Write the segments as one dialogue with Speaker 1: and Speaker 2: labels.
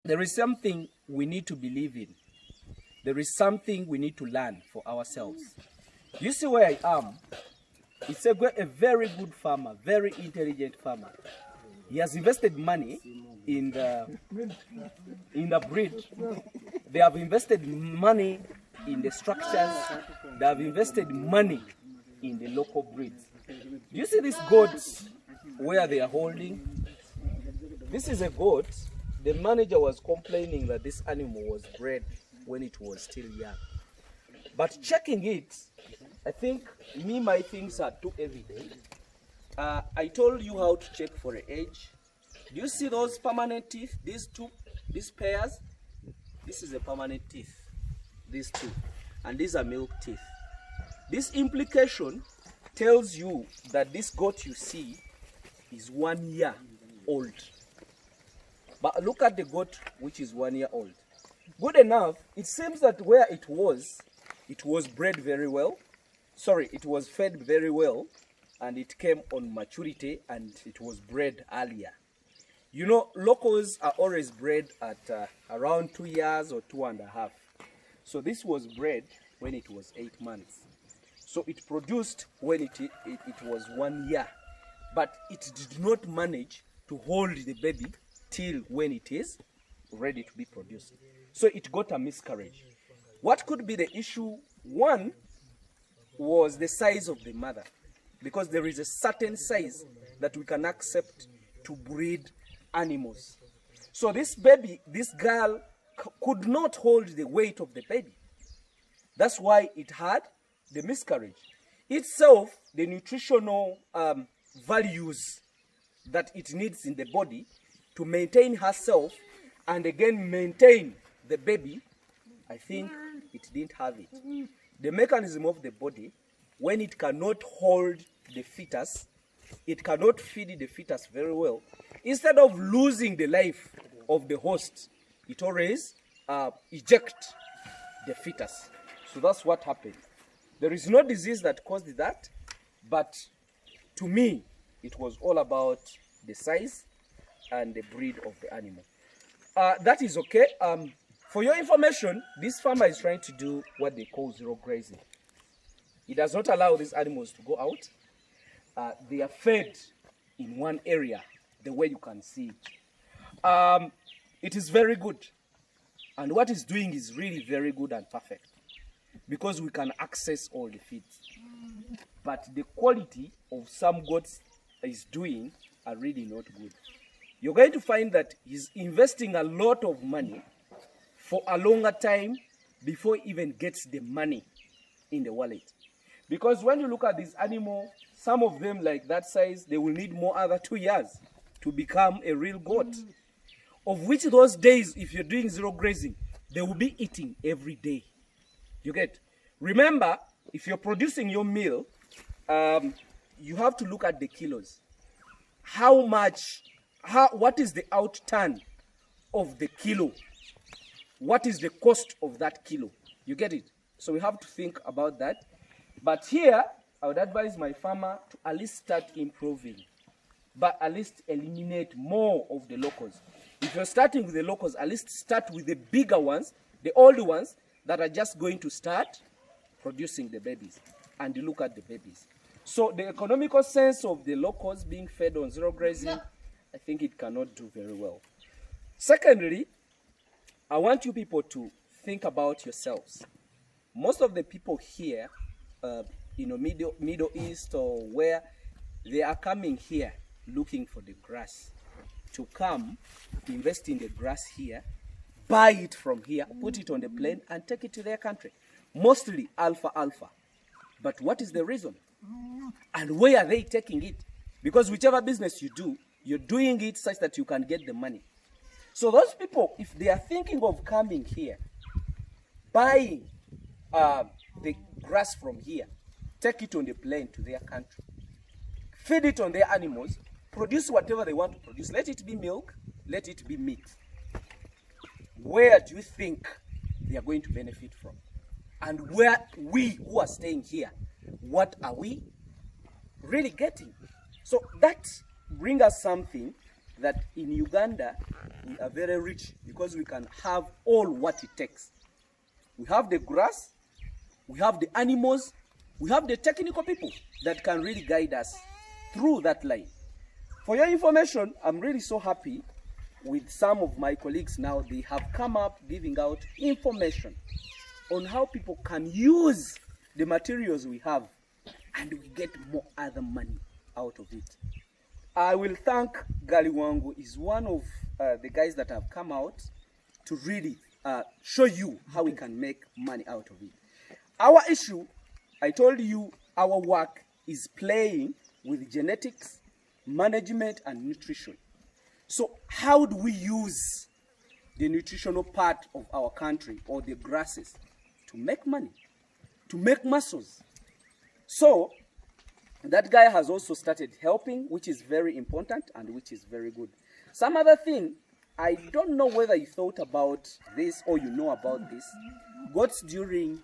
Speaker 1: there is something we need to believe in. There is something we need to learn for ourselves. You see where I am? It's a very good farmer, very intelligent farmer. He has invested money in the breed. They have invested money in the structures. They have invested money in the local breeds. Do you see these goats where they are holding? This is a goat. The manager was complaining that this animal was bred when it was still young. But checking it, I think my things are too evident. I told you how to check for an age. Do you see those permanent teeth? These pairs? This is a permanent teeth. These two. And these are milk teeth. This implication tells you that this goat you see is 1 year old. But look at the goat which is 1 year old. Good enough, it seems that where it was bred very well. Sorry, it was fed very well, and it came on maturity, and it was bred earlier. You know, locals are always bred at around 2 years or 2.5. So this was bred when it was 8 months. So it produced when it was 1 year. But it did not manage to hold the baby till when it is ready to be produced. So it got a miscarriage. What could be the issue? One was the size of the mother, because there is a certain size that we can accept to breed animals. So this baby, this girl could not hold the weight of the baby. That's why it had the miscarriage. Itself, the nutritional values that it needs in the body to maintain herself and again maintain the baby, I think it didn't have it. The mechanism of the body, when it cannot hold the fetus, it cannot feed the fetus very well. Instead of losing the life of the host, it always ejects the fetus. So that's what happened. There is no disease that caused that, but to me, it was all about the size and the breed of the animal. That is okay. For your information, this farmer is trying to do what they call zero grazing. He does not allow these animals to go out. They are fed in one area, the way you can see. It is very good. And what he's doing is really very good and perfect, because we can access all the feeds. But the quality of some goats he's doing are really not good. You're going to find that he's investing a lot of money for a longer time before he even gets the money in the wallet. Because when you look at this animal, some of them like that size, they will need more other 2 years to become a real goat. Of which those days, if you're doing zero grazing, they will be eating every day. You get? Remember, if you're producing your meal, you have to look at the kilos. What is the outturn of the kilo? What is the cost of that kilo? You get it? So we have to think about that. But here, I would advise my farmer to at least start improving, but at least eliminate more of the locals. If you're starting with the locals, at least start with the bigger ones, the older ones that are just going to start producing the babies, and you look at the babies. So the economical sense of the locals being fed on zero grazing, I think it cannot do very well. Secondly, I want you people to think about yourselves. Most of the people here, Middle East or where, they are coming here looking for the grass. To come, invest in the grass here, buy it from here, put it on the plane, and take it to their country. Mostly alpha. But what is the reason? And where are they taking it? Because whichever business you do, you're doing it such that you can get the money. So those people, if they are thinking of coming here, buying the grass from here, take it on the plane to their country, feed it on their animals, produce whatever they want to produce. Let it be milk, let it be meat. Where do you think they are going to benefit from? And where we who are staying here, what are we really getting? So that brings us something that in Uganda we are very rich because we can have all what it takes. We have the grass, we have the animals, we have the technical people that can really guide us through that line. For your information, I'm really so happy with some of my colleagues now. They have come up giving out information on how people can use the materials we have and we get more other money out of it. I will thank Gali Wangu, is one of the guys that have come out to really show you how we can make money out of it. Our issue, I told you, our work is playing with genetics, management, and nutrition. So how do we use the nutritional part of our country or the grasses to make money, to make muscles? So that guy has also started helping, which is very important and which is very good. Some other thing, I don't know whether you thought about this or you know about this. Goats during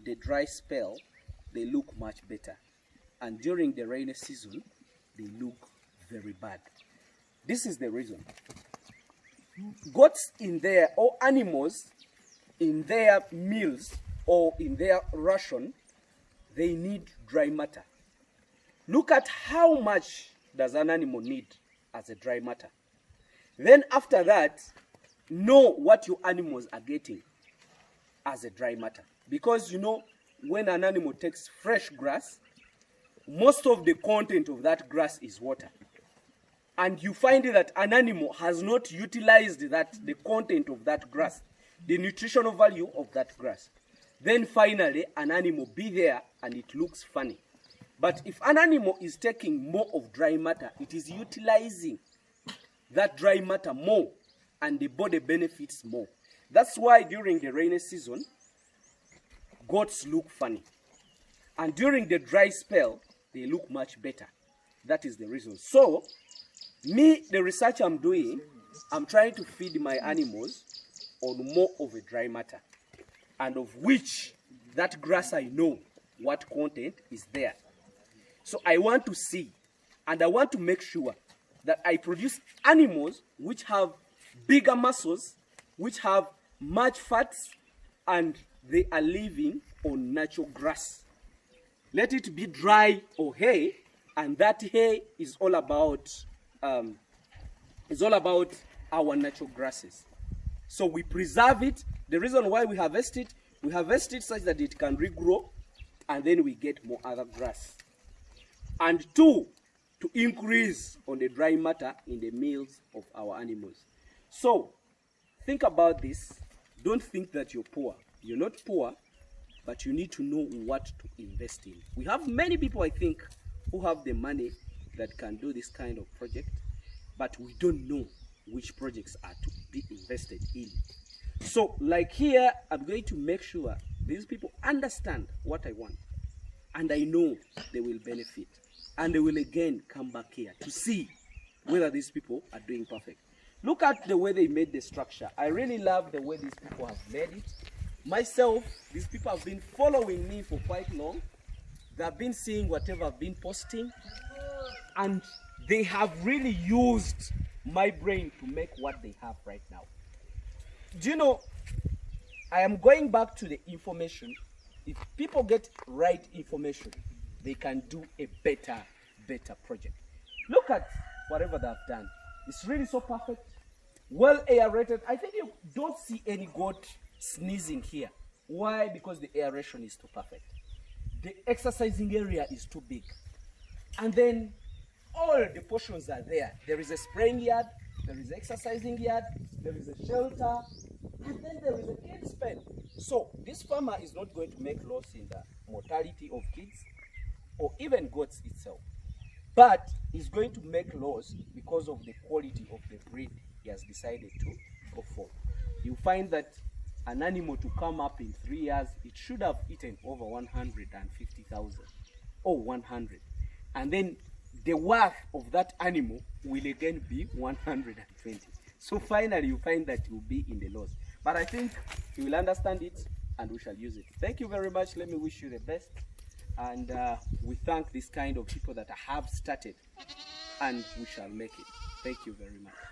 Speaker 1: the dry spell, they look much better. And during the rainy season, they look very bad. This is the reason. Goats in their, or animals in their meals or in their ration, they need dry matter. Look at how much does an animal need as a dry matter. Then after that, know what your animals are getting as a dry matter. Because you know, when an animal takes fresh grass, most of the content of that grass is water. And you find that an animal has not utilized the content of that grass, the nutritional value of that grass. Then finally, an animal be there and it looks funny. But if an animal is taking more of dry matter, it is utilizing that dry matter more and the body benefits more. That's why during the rainy season, goats look funny. And during the dry spell, they look much better. That is the reason. So, me, the research I'm doing, I'm trying to feed my animals on more of a dry matter. And of which, that grass I know what content is there. So I want to see, and I want to make sure that I produce animals which have bigger muscles, which have much fats, and they are living on natural grass. Let it be dry or hay, and that hay is all about our natural grasses. So we preserve it. The reason why we harvest it such that it can regrow, and then we get more other grass. And two, to increase on the dry matter in the meals of our animals. So, think about this. Don't think that you're poor. You're not poor, but you need to know what to invest in. We have many people, I think, who have the money that can do this kind of project, but we don't know which projects are to be invested in. So, like here, I'm going to make sure these people understand what I want, and I know they will benefit. And they will again come back here to see whether these people are doing perfect. Look at the way they made the structure. I really love the way these people have made it. Myself, these people have been following me for quite long. They have been seeing whatever I've been posting. And they have really used my brain to make what they have right now. Do you know, I am going back to the information. If people get right information, they can do a better project. Look at whatever they've done. It's really so perfect, well aerated. I think you don't see any goat sneezing here. Why? Because the aeration is too perfect. The exercising area is too big. And then all the portions are there. There is a spraying yard, there is an exercising yard, there is a shelter, and then there is a kids pen. So this farmer is not going to make loss in the mortality of kids or even goats itself, but is going to make loss because of the quality of the breed he has decided to go for. You find that an animal to come up in 3 years, it should have eaten over 150,000 or 100, and then the worth of that animal will again be 120. So finally you find that you will be in the loss. But I think you will understand it and we shall use it. Thank you very much. Let me wish you the best. And we thank this kind of people that have started, and we shall make it. Thank you very much.